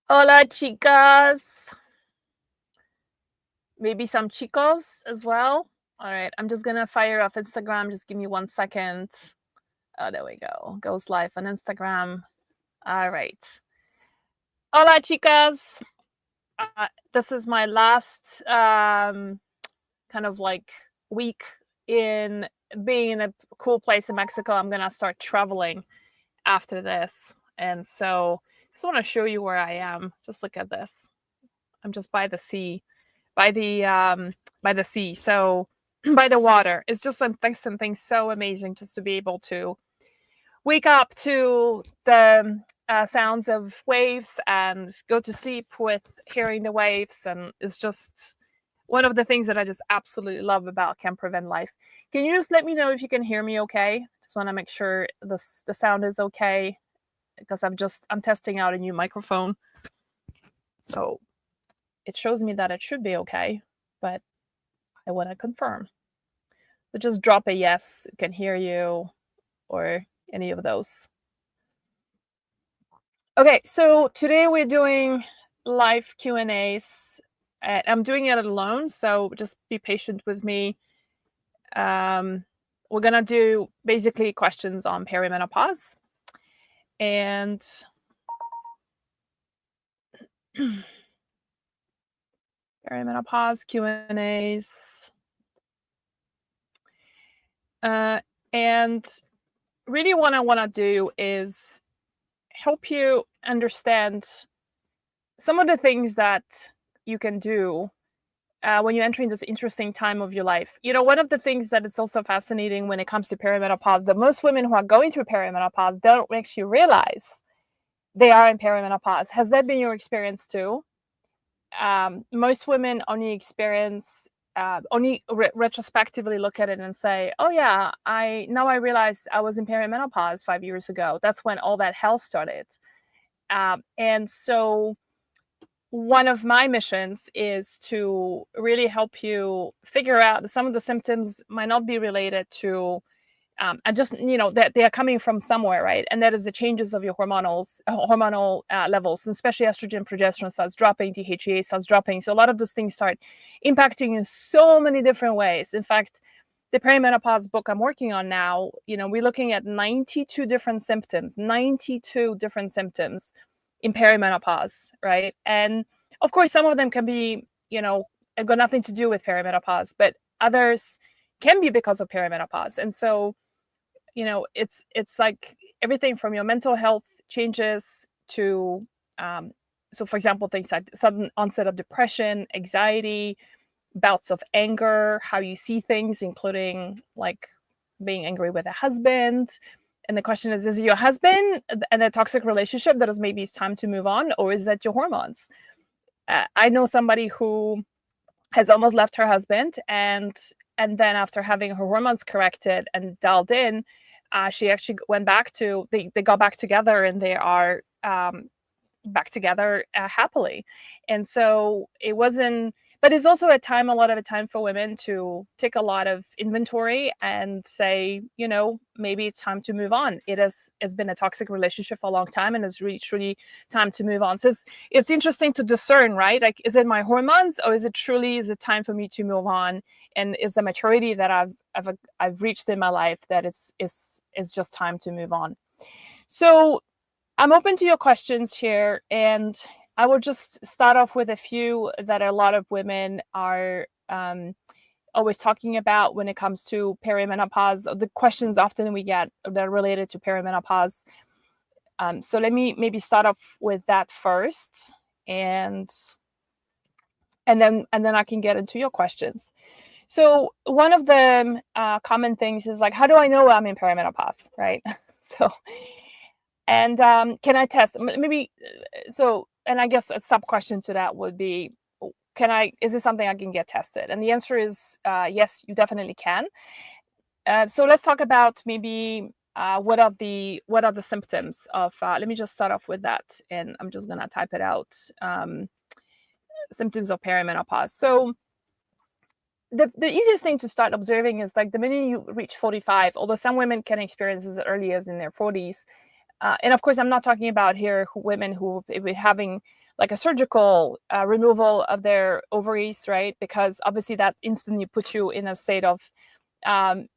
Hola, chicas. Maybe some chicos as well. All right, I'm just gonna fire off Instagram. Just give me 1 second. Oh, there we go. Goes live on Instagram. All right. Hola, chicas. This is my last kind of like week in being in a cool place in Mexico. I'm gonna start traveling after this, and so just want to show you where I am. Just look at this. I'm just by the sea. by the um by the sea, so by the water. It's just something so amazing just to be able to wake up to the sounds of waves and go to sleep with hearing the waves. And it's just one of the things that I just absolutely love about Can Prevent Life. Can you just let me know if you can hear me okay? Just want to make sure the sound is okay, because I'm testing out a new microphone, so it shows me that it should be okay, but I want to confirm. So just drop a yes, can hear you, or any of those. Okay, so today we're doing live Q&As. I'm doing it alone, so just be patient with me. We're gonna do basically questions on perimenopause and perimenopause Q&As. And really what I want to do is help you understand some of the things that you can do when you're entering this interesting time of your life. You know, one of the things that is also fascinating when it comes to perimenopause, that most women who are going through perimenopause don't actually realize they are in perimenopause. Has that been your experience too? Most women only experience, retrospectively look at it and say, oh yeah, I realized I was in perimenopause 5 years ago. That's when all that hell started. And so one of my missions is to really help you figure out that some of the symptoms might not be related to and just, that they are coming from somewhere, right? And that is the changes of your hormonal levels, and especially estrogen, progesterone starts dropping, DHEA starts dropping. So a lot of those things start impacting in so many different ways. In fact, the perimenopause book I'm working on now, we're looking at 92 different symptoms in perimenopause, right? And of course, some of them can be, got nothing to do with perimenopause, but others can be because of perimenopause. And so, it's like everything from your mental health changes to, so for example, things like sudden onset of depression, anxiety, bouts of anger, how you see things, including like being angry with a husband. And the question is it your husband and a toxic relationship that is maybe it's time to move on, or is that your hormones? I know somebody who has almost left her husband, and then after having her hormones corrected and dialed in, she actually went back to they got back together, and they are back together happily. And so it wasn't, but it's also a lot of a time for women to take a lot of inventory and say, maybe it's time to move on. It's been a toxic relationship for a long time, and it's really truly time to move on. So it's interesting to discern, right? Like, is it my hormones, or is it time for me to move on? And is the maturity that I've reached in my life that it's just time to move on? So I'm open to your questions here, and I will just start off with a few that a lot of women are always talking about when it comes to perimenopause. The questions often we get that are related to perimenopause. So let me maybe start off with that first, and then I can get into your questions. So one of the common things is like, how do I know I'm in perimenopause, right? So. And can I test? Maybe so. And I guess a sub question to that would be, is this something I can get tested? And the answer is yes, you definitely can. So let's talk about maybe what are the symptoms of. Let me just start off with that, and I'm just gonna type it out. Symptoms of perimenopause. So the easiest thing to start observing is like the minute you reach 45. Although some women can experience this as early as in their 40s. And of course, I'm not talking about here women who will be having like a surgical removal of their ovaries, right? Because obviously that instantly puts you in a state of um,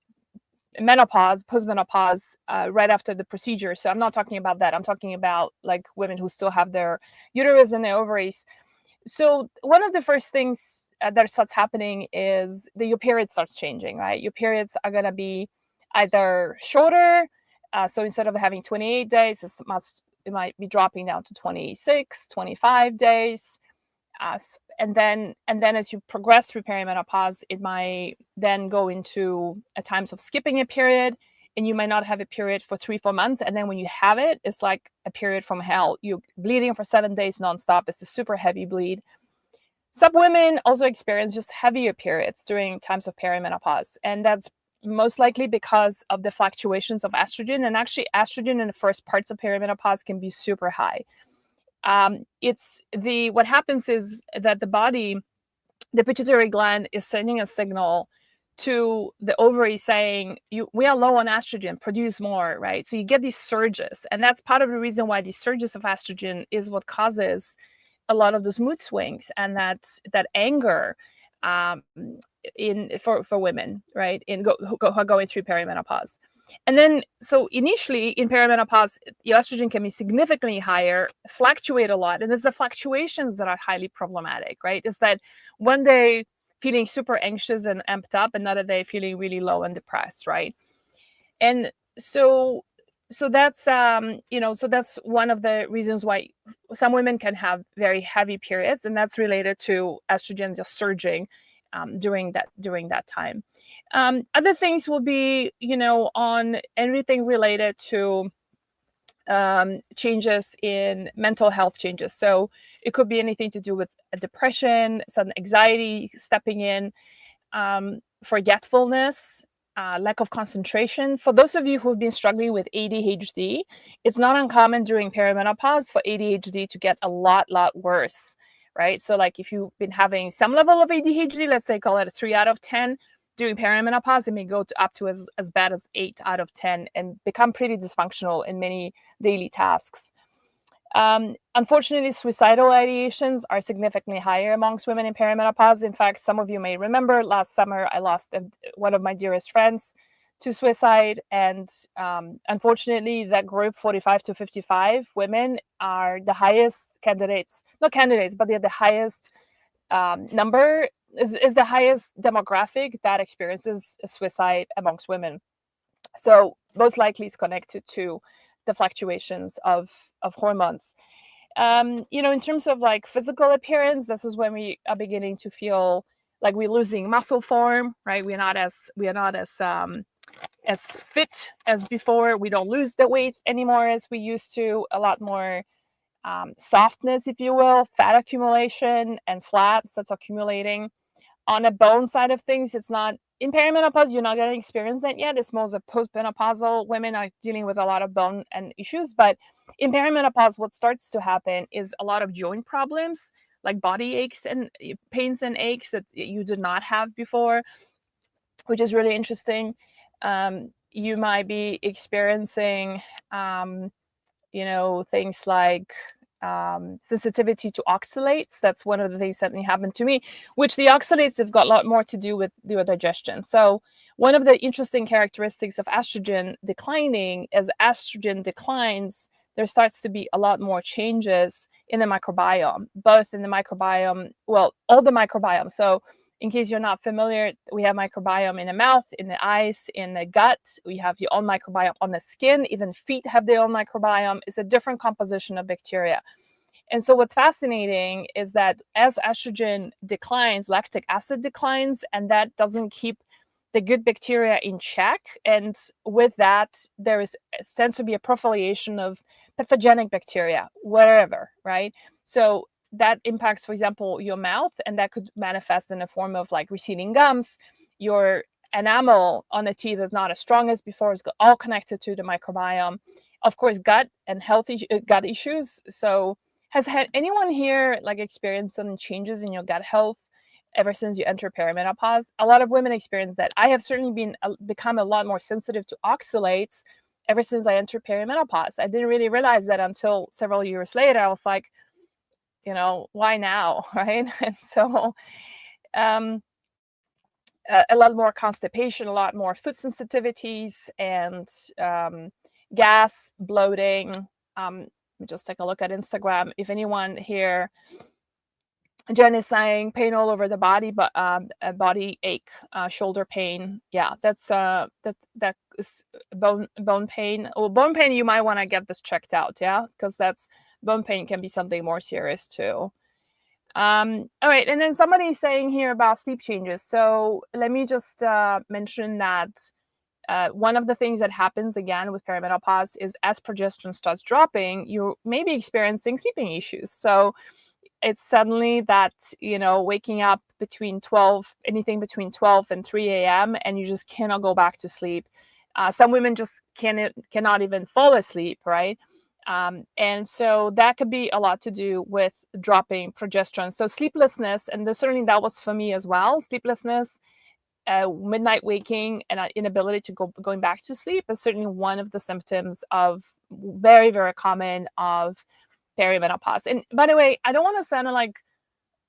menopause, postmenopause, right after the procedure. So I'm not talking about that. I'm talking about like women who still have their uterus and their ovaries. So one of the first things that starts happening is that your period starts changing, right? Your periods are going to be either shorter. So instead of having 28 days, it might be dropping down to 26, 25 days. And then as you progress through perimenopause, it might then go into times of skipping a period, and you might not have a period for 3-4 months, and then when you have it, it's like a period from hell. You're bleeding for 7 days nonstop. It's a super heavy bleed. Some women also experience just heavier periods during times of perimenopause, and that's most likely because of the fluctuations of estrogen. And actually, estrogen in the first parts of perimenopause can be super high. What happens is that the pituitary gland is sending a signal to the ovary saying, we are low on estrogen, produce more, right? So you get these surges, and that's part of the reason why these surges of estrogen is what causes a lot of those mood swings and that anger um, for women, right? Who are going through perimenopause. And then, so initially in perimenopause, your estrogen can be significantly higher, fluctuate a lot. And it's the fluctuations that are highly problematic, right? Is that one day feeling super anxious and amped up, another day feeling really low and depressed, right? And so that's so that's one of the reasons why some women can have very heavy periods, and that's related to estrogen just surging during that time. Other things will be, on anything related to changes in mental health changes. So it could be anything to do with depression, some anxiety stepping in, forgetfulness, lack of concentration. For those of you who've been struggling with ADHD, it's not uncommon during perimenopause for ADHD to get a lot worse, right? So like if you've been having some level of ADHD, let's say call it a 3 out of 10, during perimenopause, it may go up to as bad as 8 out of 10 and become pretty dysfunctional in many daily tasks. Unfortunately, suicidal ideations are significantly higher amongst women in perimenopause. In fact, some of you may remember last summer, I lost one of my dearest friends to suicide. And unfortunately, that group, 45 to 55 women, are the highest candidates, not candidates, but they're the highest number, is the highest demographic that experiences suicide amongst women. So most likely it's connected to the fluctuations of hormones. In terms of like physical appearance, this is when we are beginning to feel like we're losing muscle form, right? We are not as fit as before. We don't lose the weight anymore as we used to. A lot more softness, if you will, fat accumulation and flaps that's accumulating. On a bone side of things, it's not in perimenopause, you're not going to experience that yet. It's most of postmenopausal women are dealing with a lot of bone and issues. But in perimenopause, what starts to happen is a lot of joint problems, like body aches and pains and aches that you did not have before, which is really interesting. You might be experiencing, things like sensitivity to oxalates. That's one of the things that happened to me, which the oxalates have got a lot more to do with your digestion. So one of the interesting characteristics of estrogen declining, as estrogen declines, there starts to be a lot more changes in the microbiome, both in the microbiome, well, all the microbiome. So in case you're not familiar, we have microbiome in the mouth, in the eyes, in the gut. We have your own microbiome on the skin. Even feet have their own microbiome. It's a different composition of bacteria. And so what's fascinating is that as estrogen declines, lactic acid declines, and that doesn't keep the good bacteria in check. And with that, tends to be a proliferation of pathogenic bacteria, wherever, right? So that impacts, for example, your mouth, and that could manifest in the form of like receding gums. Your enamel on the teeth is not as strong as before. It's all connected to the microbiome. Of course, gut and gut issues. So has had anyone here like experienced some changes in your gut health ever since you enter perimenopause? A lot of women experience that. I have certainly become a lot more sensitive to oxalates ever since I entered perimenopause. I didn't really realize that until several years later. I was like, why now, right? And so um, a lot more constipation, a lot more food sensitivities, and gas, bloating. Let me just take a look at Instagram. If anyone here, Jen is saying pain all over the body, but a body ache, shoulder pain. Yeah, that's that is bone pain. Well, bone pain, you might want to get this checked out. Yeah, because that's bone pain can be something more serious too. All right, and then somebody's saying here about sleep changes. So let me just mention that one of the things that happens again with perimenopause is as progesterone starts dropping, you may be experiencing sleeping issues. So it's suddenly that, waking up between 12, anything between 12 and 3 a.m., and you just cannot go back to sleep. Some women just cannot even fall asleep, right? And so that could be a lot to do with dropping progesterone. So sleeplessness, and certainly that was for me as well. Sleeplessness, midnight waking, and inability to going back to sleep is certainly one of the symptoms of very, very common of perimenopause. And by the way, I don't want to sound like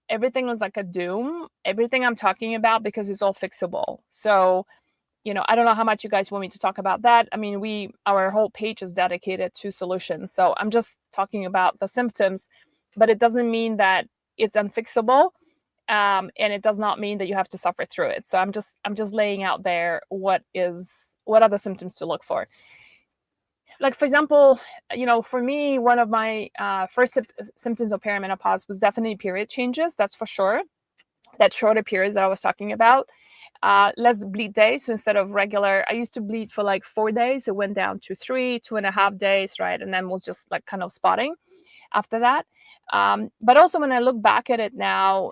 everything is like a doom. Everything I'm talking about, because it's all fixable. So I don't know how much you guys want me to talk about that. I mean, our whole page is dedicated to solutions. So I'm just talking about the symptoms, but it doesn't mean that it's unfixable. And it does not mean that you have to suffer through it. So I'm just laying out there what are the symptoms to look for. Like, for example, for me, one of my first symptoms of perimenopause was definitely period changes. That's for sure. That shorter periods that I was talking about. Less bleed days. So instead of regular, I used to bleed for like 4 days. It went down to 3, 2.5 days, right? And then was just like kind of spotting after that. But also when I look back at it now,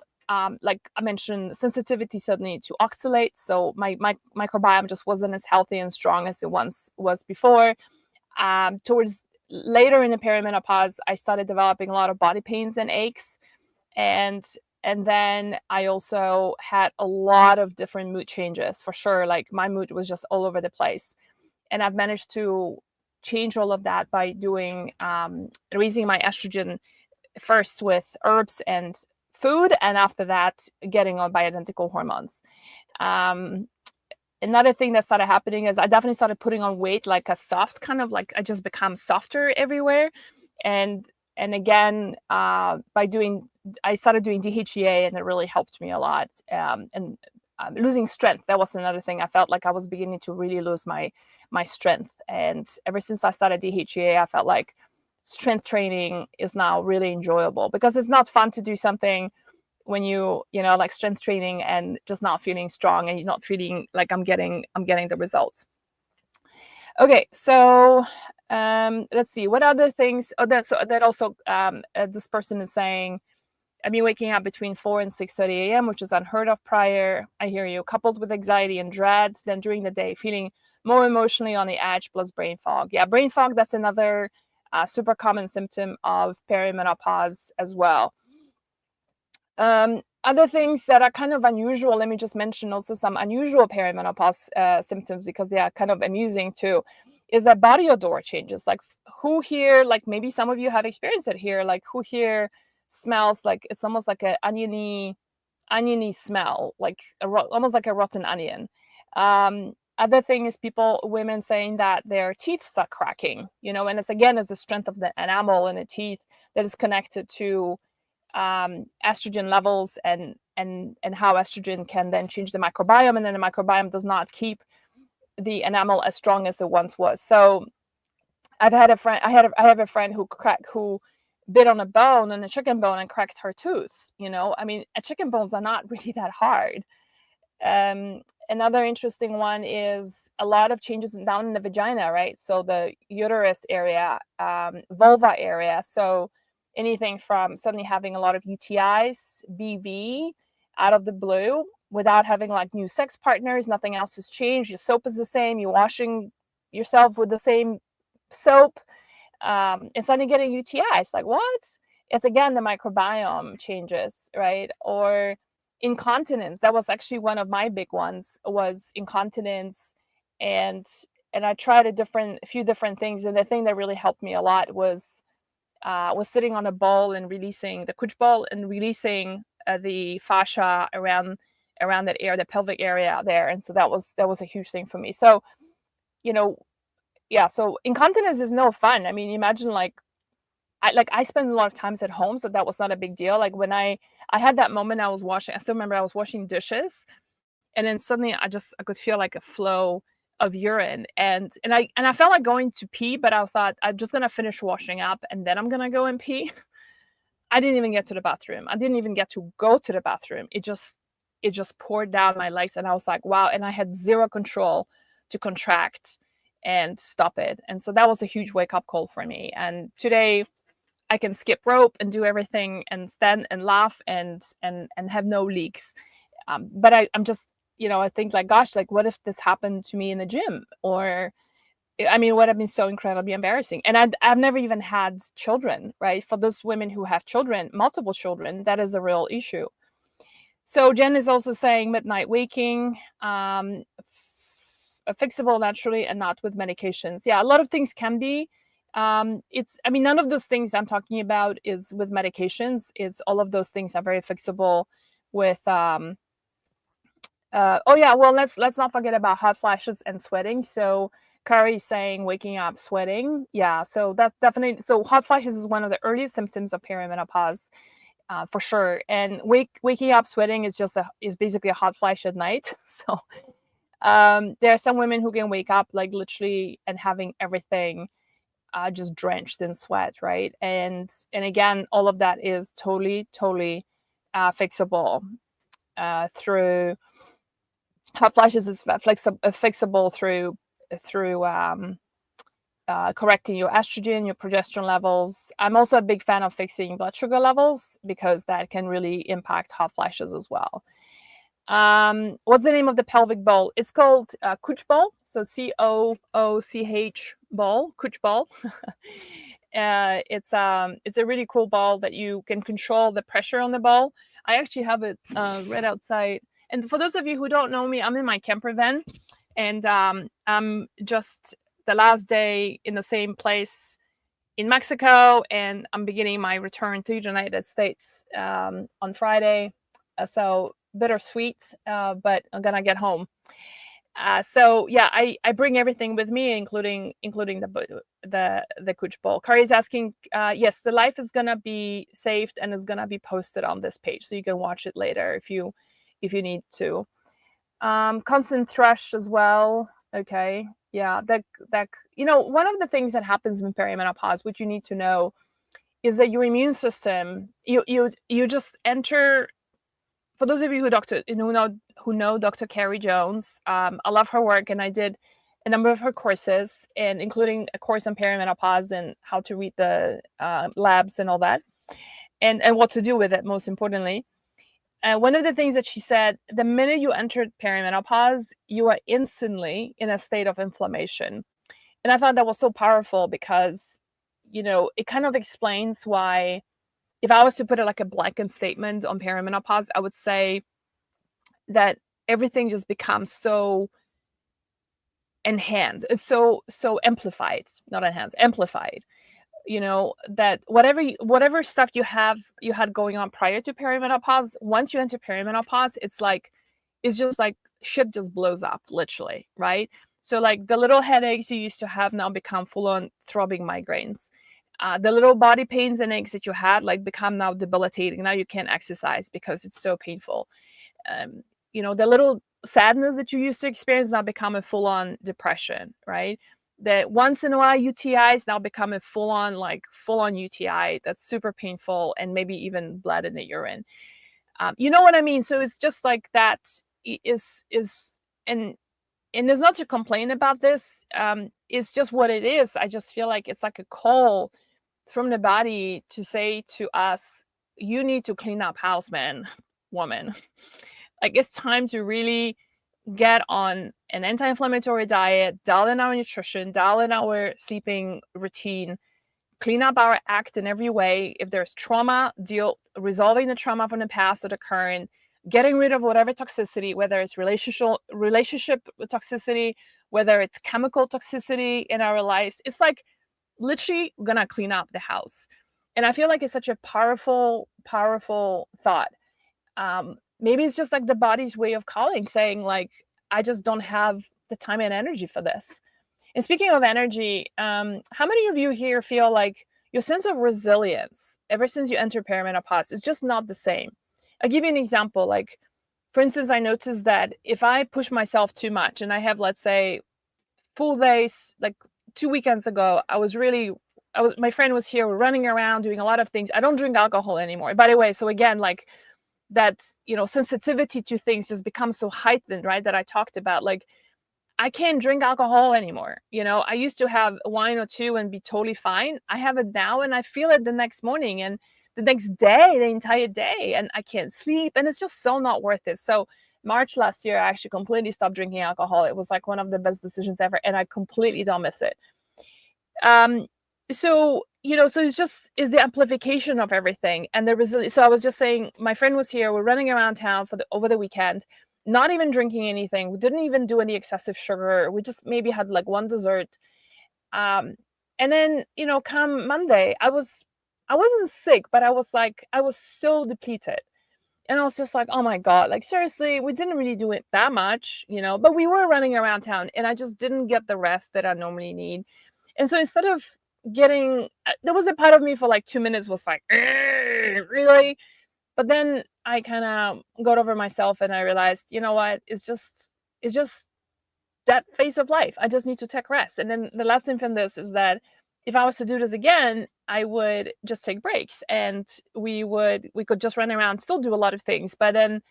like I mentioned, sensitivity suddenly to oxalates. So my microbiome just wasn't as healthy and strong as it once was before. Towards later in the perimenopause, I started developing a lot of body pains and aches. And then I also had a lot of different mood changes, for sure. Like my mood was just all over the place. And I've managed to change all of that by doing raising my estrogen first with herbs and food, and after that, getting on bioidentical hormones. Another thing that started happening is I definitely started putting on weight, like a soft kind of like I just become softer everywhere. And again, I started doing DHEA, and it really helped me a lot. And losing strength, that was another thing. I felt like I was beginning to really lose my strength. And ever since I started DHEA, I felt like strength training is now really enjoyable, because it's not fun to do something when like strength training and just not feeling strong, and you're not feeling like I'm getting the results. Okay, so let's see what other things. That also this person is saying, I've been waking up between 4 and 6:30 a.m., which is unheard of prior. I hear you. Coupled with anxiety and dread, then during the day feeling more emotionally on the edge, plus brain fog. Yeah, brain fog, that's another super common symptom of perimenopause as well. Other things that are kind of unusual, let me just mention also some unusual perimenopause symptoms, because they are kind of amusing too, is that body odor changes. Like, who here, like maybe some of you have experienced it here, like who here smells like it's almost like an oniony smell, like almost like a rotten onion. Other thing is women saying that their teeth start cracking, and it's again is the strength of the enamel in the teeth that is connected to estrogen levels and how estrogen can then change the microbiome, and then the microbiome does not keep the enamel as strong as it once was. So I have a friend who bit on a bone, and a chicken bone, and cracked her tooth. I mean, chicken bones are not really that hard. Another interesting one is a lot of changes down in the vagina, right? So the uterus area, vulva area. So anything from suddenly having a lot of UTIs, BV out of the blue, without having like new sex partners, nothing else has changed. Your soap is the same. You're washing yourself with the same soap. And suddenly getting UTIs. Like, what? It's again the microbiome changes, right? Or incontinence. That was actually one of my big ones, was incontinence. And I tried a few different things, and the thing that really helped me a lot was sitting on a ball and releasing the couch ball and releasing the fascia around that area, the pelvic area there, and so that was a huge thing for me. So you know, yeah. So incontinence is no fun. I mean, imagine I spend a lot of times at home, so that was not a big deal. Like when I had that moment, I still remember I was washing dishes, and then suddenly I could feel like a flow of urine, and I felt like going to pee, but I thought I'm just gonna finish washing up and then I'm gonna go and pee. I didn't even get to the bathroom. I didn't even get to go to the bathroom. It just poured down my legs, and I was like, wow. And I had zero control to contract and stop it. And so that was a huge wake up call for me. And today I can skip rope and do everything and stand and laugh and have no leaks. But I'm just, I think like, gosh, like what if this happened to me in the gym? Or I mean, would have been so incredibly embarrassing. And I've never even had children, right? For those women who have children, multiple children, that is a real issue. So Jen is also saying midnight waking, fixable naturally and not with medications. Yeah, a lot of things can be. I mean, none of those things I'm talking about is with medications. It's all of those things are very fixable with. Oh yeah, well let's not forget about hot flashes and sweating. So Kari is saying waking up sweating. Yeah, so that's definitely, so hot flashes is one of the earliest symptoms of perimenopause. For sure. And waking up sweating is basically a hot flash at night. So there are some women who can wake up like literally and having everything just drenched in sweat, right? And again, all of that is totally fixable through hot flashes is fixable through correcting your estrogen, your progesterone levels. I'm also a big fan of fixing blood sugar levels because that can really impact hot flashes as well. What's the name of the pelvic bowl? It's called couch ball. So COOCH ball, couch ball. It's a really cool ball that you can control the pressure on the ball. I actually have it right outside. And for those of you who don't know me, I'm in my camper van, and I'm just the last day in the same place in Mexico, and I'm beginning my return to the United States on Friday. So bittersweet, but I'm gonna get home. So yeah, I bring everything with me, including the couch bowl. Kari is asking, yes, the live is gonna be saved and is gonna be posted on this page, so you can watch it later if you need to. Constant thrush as well. Okay, yeah, that one of the things that happens in perimenopause, which you need to know, is that your immune system, you just enter. For those of you who know Dr. Carrie Jones, I love her work, and I did a number of her courses, and including a course on perimenopause and how to read the labs and all that, and what to do with it, most importantly. One of the things that she said, the minute you entered perimenopause, you are instantly in a state of inflammation. And I thought that was so powerful because, it kind of explains why, if I was to put it like a blanket statement on perimenopause, I would say that everything just becomes so enhanced. It's so amplified, not enhanced, amplified. That whatever stuff you had going on prior to perimenopause, once you enter perimenopause, it's just like shit just blows up, literally, right? So like the little headaches you used to have now become full-on throbbing migraines. The little body pains and aches that you had become now debilitating. Now you can't exercise because it's so painful. The little sadness that you used to experience now become a full-on depression, right? That once in a while UTIs now become a full-on UTI that's super painful and maybe even blood in the urine. You know what I mean? So it's just like that is and it's not to complain about this. It's just what it is. I just feel like it's like a call from the body to say to us, you need to clean up house, man, woman. Like it's time to really get on an anti-inflammatory diet, dial in our nutrition, dial in our sleeping routine, clean up our act in every way. If there's trauma, resolving the trauma from the past or the current, getting rid of whatever toxicity, whether it's relationship toxicity, whether it's chemical toxicity in our lives. It's like literally gonna clean up the house. And I feel like it's such a powerful, powerful thought. Maybe it's just like the body's way of calling, saying like, I just don't have the time and energy for this. And speaking of energy, how many of you here feel like your sense of resilience ever since you enter perimenopause is just not the same? I'll give you an example. Like, for instance, I noticed that if I push myself too much and I have, let's say, full days, like 2 weekends ago, my friend was here, we're running around doing a lot of things. I don't drink alcohol anymore, by the way. So again, like that, sensitivity to things just becomes so heightened, right? That I talked about. Like, I can't drink alcohol anymore. I used to have a wine or two and be totally fine. I have it now and I feel it the next morning and the next day, the entire day, and I can't sleep. And it's just so not worth it. So March last year, I actually completely stopped drinking alcohol. It was like one of the best decisions ever. And I completely don't miss it. So it's the amplification of everything and the resilience. So I was just saying, my friend was here, we're running around town over the weekend, not even drinking anything. We didn't even do any excessive sugar. We just maybe had like one dessert. And then, come Monday, I wasn't sick, but I was so depleted. And I was just like, oh my God, like seriously, we didn't really do it that much, but we were running around town and I just didn't get the rest that I normally need. And so instead of there was a part of me for like 2 minutes was like, really? But then I kind of got over myself and I realized, you know what, it's just that phase of life. I just need to take rest. And then the lesson from this is that if I was to do this again, I would just take breaks and we could just run around, still do a lot of things. But then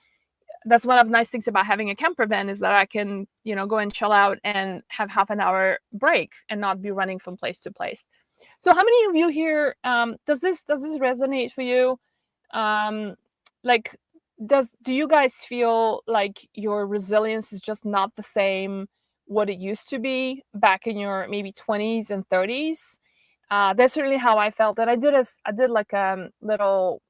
that's one of the nice things about having a camper van is that I can, go and chill out and have half an hour break and not be running from place to place. So how many of you here, does this resonate for you? Like, do you guys feel like your resilience is just not the same what it used to be back in your maybe 20s and 30s? That's certainly how I felt. And I did like a little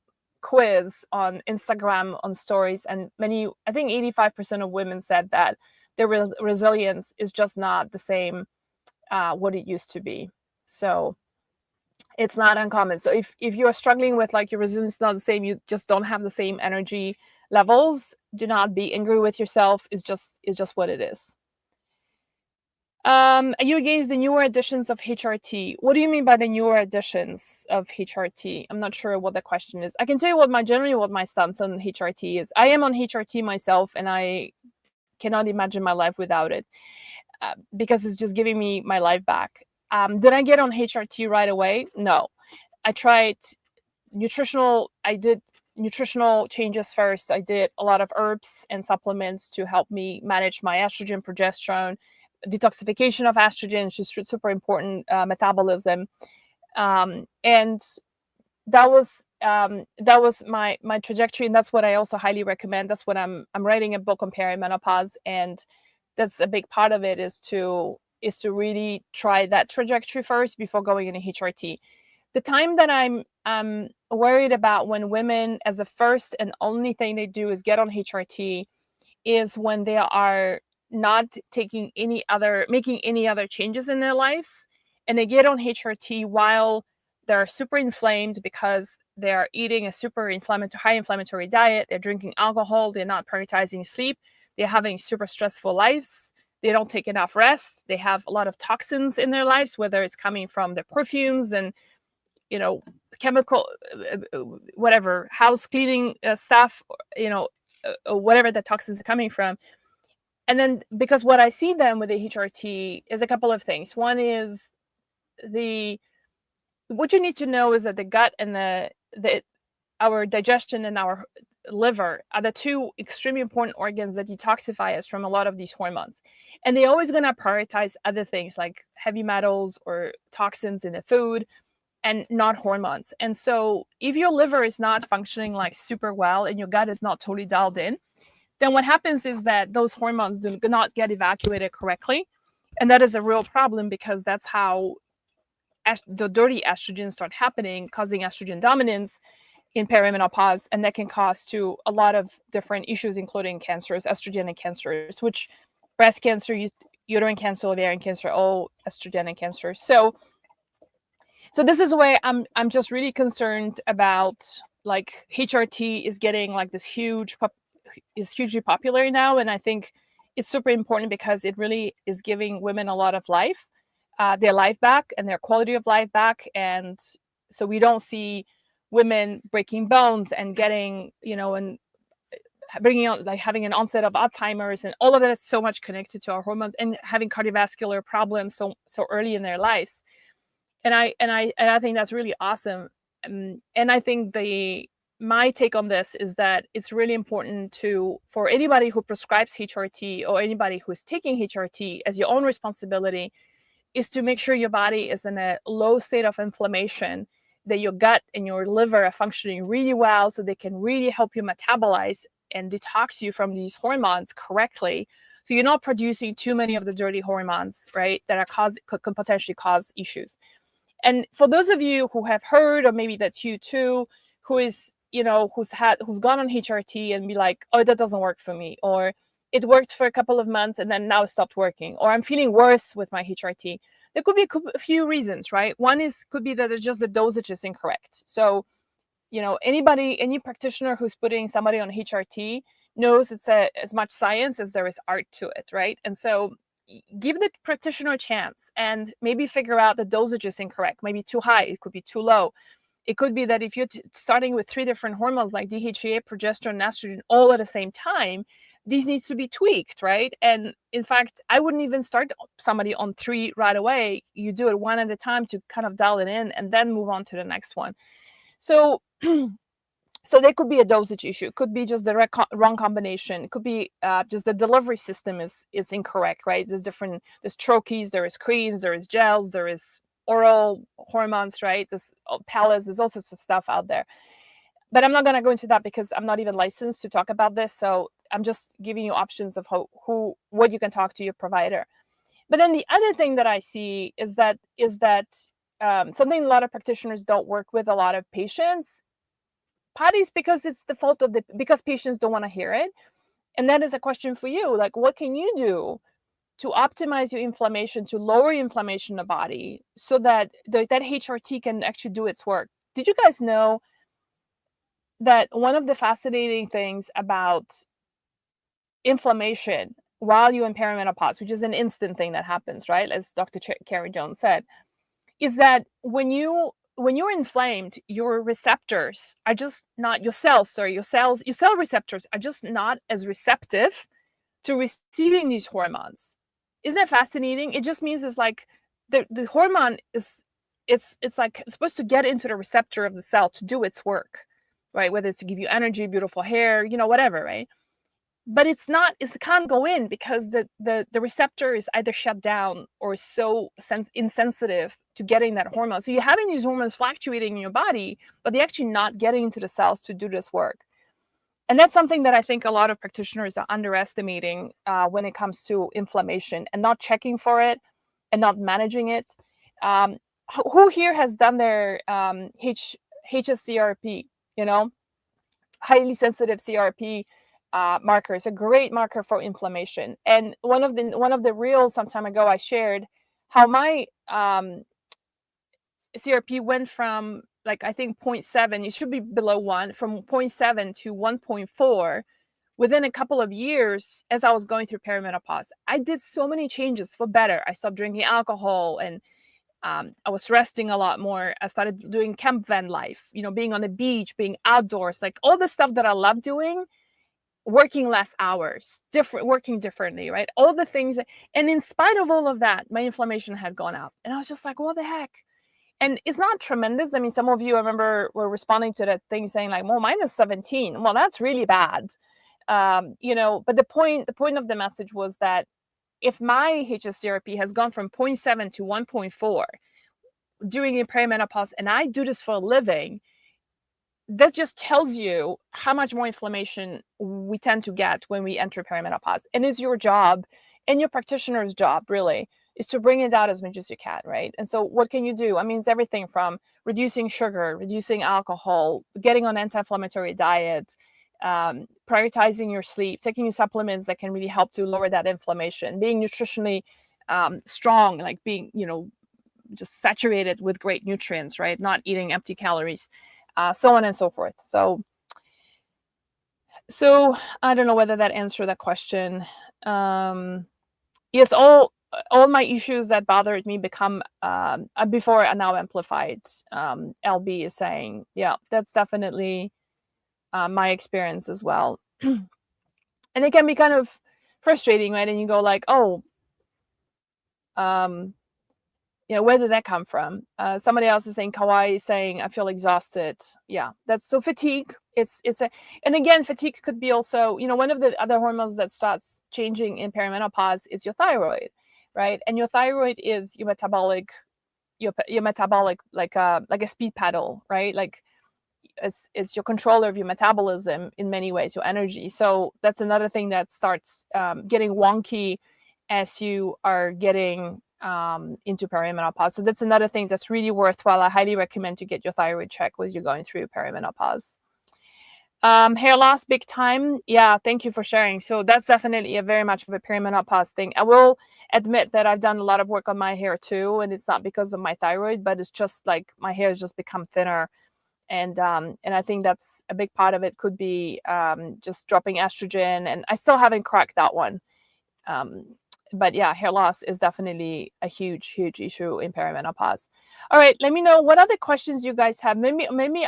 quiz on Instagram on stories, and I think 85% of women said that their resilience is just not the same what it used to be. So it's not uncommon. So if you're struggling with like your resilience is not the same, you just don't have the same energy levels, do not be angry with yourself. It's just what it is. Are you against the newer editions of HRT? What do you mean by the newer editions of HRT? I'm not sure what the question is. I can tell you generally what my stance on HRT is. I am on HRT myself, and I cannot imagine my life without it because it's just giving me my life back. Did I get on HRT right away? No. I did nutritional changes first. I did a lot of herbs and supplements to help me manage my estrogen, progesterone, detoxification of estrogen, which is super important, metabolism. And that was my trajectory. And that's what I also highly recommend. That's what I'm writing a book on perimenopause. And that's a big part of it is to really try that trajectory first before going into HRT. The time that I'm worried about when women, as the first and only thing they do is get on HRT, is when they are not making any other changes in their lives, and they get on HRT while they're super inflamed because they're eating a high inflammatory diet, they're drinking alcohol, they're not prioritizing sleep, they're having super stressful lives, they don't take enough rest, they have a lot of toxins in their lives, whether it's coming from their perfumes and chemical whatever house cleaning stuff, whatever the toxins are coming from. And then, because what I see then with the HRT is a couple of things. One is what you need to know is that the gut and our digestion and our liver are the two extremely important organs that detoxify us from a lot of these hormones. And they're always going to prioritize other things like heavy metals or toxins in the food and not hormones. And so if your liver is not functioning like super well and your gut is not totally dialed in, then what happens is that those hormones do not get evacuated correctly. And that is a real problem because that's how the dirty estrogens start happening, causing estrogen dominance in perimenopause. And that can cause to a lot of different issues, including cancers, estrogen and cancers, which breast cancer uterine cancer, ovarian cancer, all estrogenic cancer. So this is why I'm just really concerned about, like, HRT is getting like this is hugely popular now, and I think it's super important because it really is giving women a lot of life, their life back and their quality of life back, and so we don't see women breaking bones and getting, and bringing out, like, having an onset of Alzheimer's, and all of that is so much connected to our hormones, and having cardiovascular problems so early in their lives. And I think that's really awesome. And I think my take on this is that it's really important for anybody who prescribes HRT or anybody who's taking HRT as your own responsibility, is to make sure your body is in a low state of inflammation, that your gut and your liver are functioning really well, so they can really help you metabolize and detox you from these hormones correctly. So you're not producing too many of the dirty hormones, right, that could potentially cause issues. And for those of you who have heard, or maybe that's you too, who's gone on HRT and be like, oh, that doesn't work for me, or it worked for a couple of months and then now it stopped working, or I'm feeling worse with my HRT. There could be a few reasons, right? One could be that it's just the dosage is incorrect. So, any practitioner who's putting somebody on HRT knows it's as much science as there is art to it, right? And so give the practitioner a chance and maybe figure out the dosage is incorrect. Maybe too high, it could be too low. It could be that if you're starting with 3 different hormones like DHEA, progesterone, estrogen, all at the same time, these needs to be tweaked, right? And in fact, I wouldn't even start somebody on 3 right away. You do it one at a time to kind of dial it in and then move on to the next one. So there could be a dosage issue. It could be just the wrong combination. It could be just the delivery system is incorrect, right? There's troches, there is creams, there is gels, there is oral hormones, right? There's pellets, there's all sorts of stuff out there. But I'm not going to go into that because I'm not even licensed to talk about this. So I'm just giving you options of what you can talk to your provider. But then the other thing that I see is that something a lot of practitioners don't work with a lot of patients. Partly is because it's the fault because patients don't want to hear it. And that is a question for you. Like, what can you do to optimize your inflammation, to lower inflammation in the body so that that HRT can actually do its work? Did you guys know that one of the fascinating things about inflammation while you're in perimenopause, which is an instant thing that happens, right? As Dr. Carrie Jones said, is that when you're inflamed, your receptors are just not your cell receptors are just not as receptive to receiving these hormones. Isn't that fascinating? It just means it's like the hormone is it's like supposed to get into the receptor of the cell to do its work, right? Whether it's to give you energy, beautiful hair, whatever, right? But it can't go in because the receptor is either shut down or so insensitive to getting that hormone. So you're having these hormones fluctuating in your body, but they're actually not getting into the cells to do this work. And that's something that I think a lot of practitioners are underestimating when it comes to inflammation and not checking for it and not managing it. Who here has done their HSCRP, highly sensitive CRP marker? Is a great marker for inflammation. And one of the reels some time ago, I shared how my CRP went from, like, I think 0.7, it should be below 1, from 0.7 to 1.4 within a couple of years as I was going through perimenopause. I did so many changes for better. I stopped drinking alcohol, and I was resting a lot more. I started doing camp van life, being on the beach, being outdoors, like all the stuff that I love doing, working less hours, working differently, right? All the things. And in spite of all of that, my inflammation had gone up. And I was just like, what the heck? And it's not tremendous. I mean, some of you, I remember, were responding to that thing saying like, well, mine is 17. Well, that's really bad. But the point of the message was that if my HSCRP has gone from 0.7 to 1.4 during perimenopause, and I do this for a living, that just tells you how much more inflammation we tend to get when we enter perimenopause. And it's your job and your practitioner's job, really, is to bring it down as much as you can, right? And so what can you do? I mean, it's everything from reducing sugar, reducing alcohol, getting on anti-inflammatory diet, prioritizing your sleep, taking supplements that can really help to lower that inflammation, being nutritionally strong, like being, just saturated with great nutrients, right? Not eating empty calories, so on and so forth. So I don't know whether that answered that question. Yes, all my issues that bothered me become before are now amplified. LB is saying, yeah, that's definitely my experience as well. And it can be kind of frustrating, right? And you go like, oh, where did that come from? Somebody else is saying, Kawaii is saying, I feel exhausted. Yeah, that's so fatigue. And again, fatigue could be also, one of the other hormones that starts changing in perimenopause is your thyroid, right? And your thyroid is your metabolic like a speed pedal, right? Like it's your controller of your metabolism in many ways, your energy. So that's another thing that starts getting wonky as you are getting into perimenopause. So that's another thing that's really worthwhile. I highly recommend to get your thyroid check as you're going through perimenopause. Hair loss big time. Yeah, thank you for sharing. So that's definitely a very much of a perimenopause thing. I will admit that I've done a lot of work on my hair too, and it's not because of my thyroid, but it's just like my hair has just become thinner. And I think that's a big part of it could be just dropping estrogen, and I still haven't cracked that one. But yeah, hair loss is definitely a huge issue in perimenopause. All right, let me know what other questions you guys have. Let me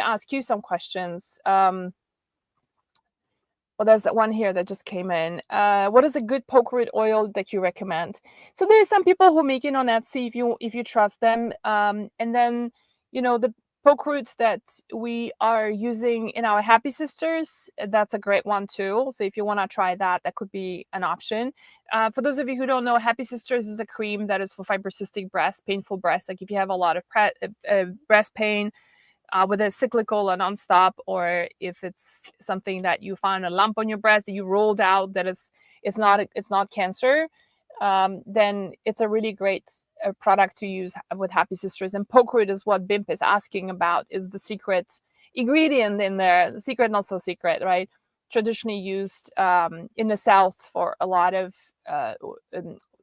ask you some questions. Well, there's that one here that just came in. What is a good poke root oil that you recommend? So there's some people who make it on Etsy if you trust them. And then the poke roots that we are using in our Happy Sisters, that's a great one too. So if you want to try that, that could be an option. For those of you who don't know, Happy Sisters is a cream that is for fibrocystic breast, painful breast. Like if you have a lot of breast pain, whether it's cyclical or nonstop, or if it's something that you found a lump on your breast that you rolled out that it's not cancer, then it's a really great product to use with Happy Sisters. And poke root is what Bimp is asking about, is the secret ingredient in there, the secret, not so secret, right? Traditionally used in the South for a lot of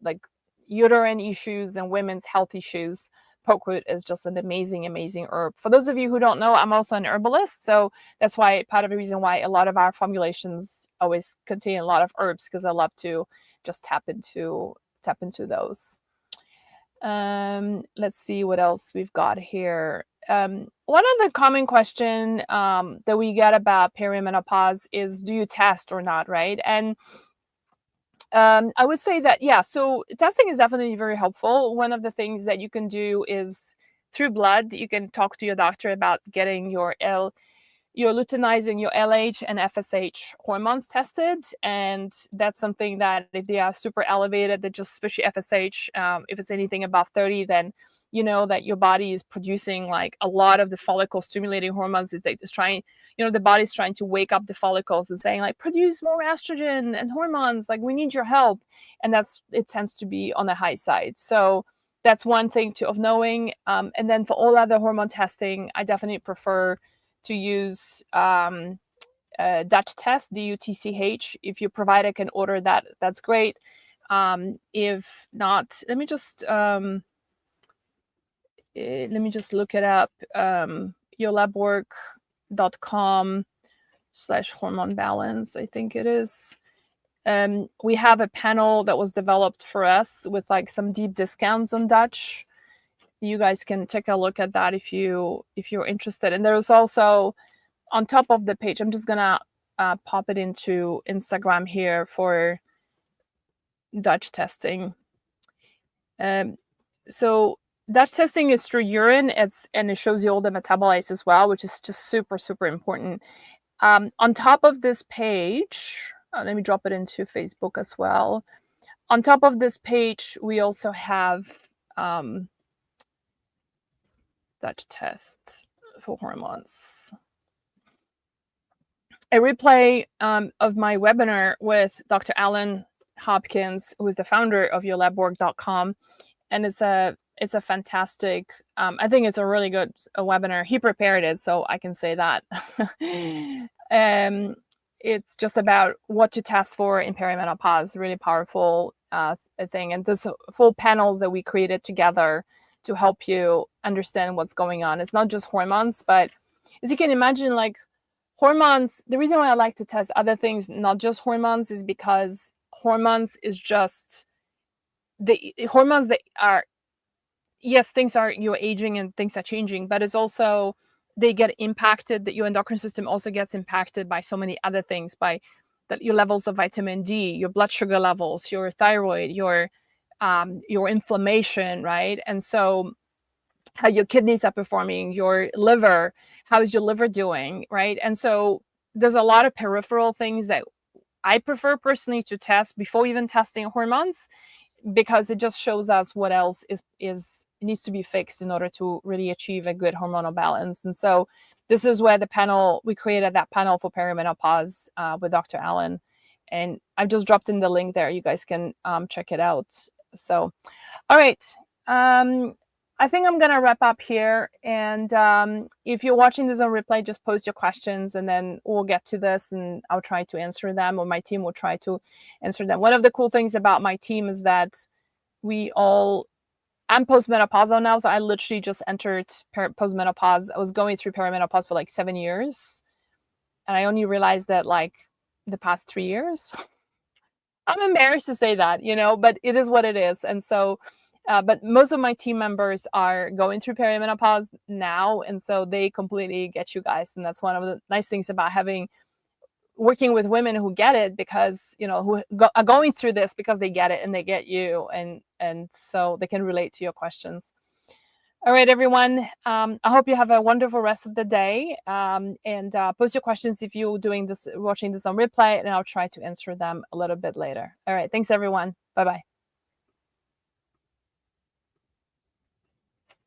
like uterine issues and women's health issues. Poke root is just an amazing herb. For those of you who don't know, I'm also an herbalist, so that's why part of the reason why a lot of our formulations always contain a lot of herbs, because I love to just tap into those. Let's see what else we've got here. One other common question that we get about perimenopause is, do you test or not, right? And I would say that, yeah, so testing is definitely very helpful. One of the things that you can do is through blood, you can talk to your doctor about getting your luteinizing, your LH and FSH hormones tested. And that's something that if they are super elevated, that just especially FSH, if it's anything above 30, then you know that your body is producing like a lot of the follicle stimulating hormones. It's trying, the body's trying to wake up the follicles and saying like, produce more estrogen and hormones, like we need your help. And it tends to be on the high side. So that's one thing of knowing. And then for all other hormone testing, I definitely prefer to use Dutch test, DUTCH. If your provider can order that, that's great. If not, let me just look it up. yourlabwork.com/hormone balance, I think it is. We have a panel that was developed for us with like some deep discounts on Dutch. You guys can take a look at that if you're interested. And there's also on top of the page, I'm just gonna pop it into Instagram here for Dutch testing. So Dutch testing is through urine. And it shows you all the metabolites as well, which is just super important. On top of this page, let me drop it into Facebook as well. On top of this page, we also have Dutch tests for hormones. A replay of my webinar with Dr. Alan Hopkins, who is the founder of yourlabwork.com. And it's a fantastic, I think it's a really good webinar. He prepared it, so I can say that. It's just about what to test for in perimenopause. Really powerful thing, and there's full panels that we created together to help you understand what's going on. It's not just hormones, but as you can imagine, like hormones, the reason why I like to test other things, not just hormones, is because hormones is just the hormones that are, yes, things are, you're aging and things are changing, but it's also they get impacted, that your endocrine system also gets impacted by so many other things, by your levels of vitamin D, your blood sugar levels, your thyroid, your inflammation, right? And so how your kidneys are performing, your liver, how is your liver doing, right? And so there's a lot of peripheral things that I prefer personally to test before even testing hormones, because it just shows us what else is needs to be fixed in order to really achieve a good hormonal balance. And so this is where the panel, we created that panel for perimenopause with Dr. Allen, and I've just dropped in the link there. You guys can check it out. So, all right. I think I'm going to wrap up here. And if you're watching this on replay, just post your questions and then we'll get to this and I'll try to answer them, or my team will try to answer them. One of the cool things about my team is that I'm postmenopausal now. So I literally just entered postmenopause. I was going through perimenopause for like 7 years. And I only realized that like the past 3 years. I'm embarrassed to say that, but it is what it is. And so but most of my team members are going through perimenopause now, and so they completely get you guys. And that's one of the nice things about working with women who get it, because who are going through this because they get it and they get you, and so they can relate to your questions. All right, everyone. I hope you have a wonderful rest of the day. And post your questions if you're watching this on replay, and I'll try to answer them a little bit later. All right, thanks everyone. Bye bye.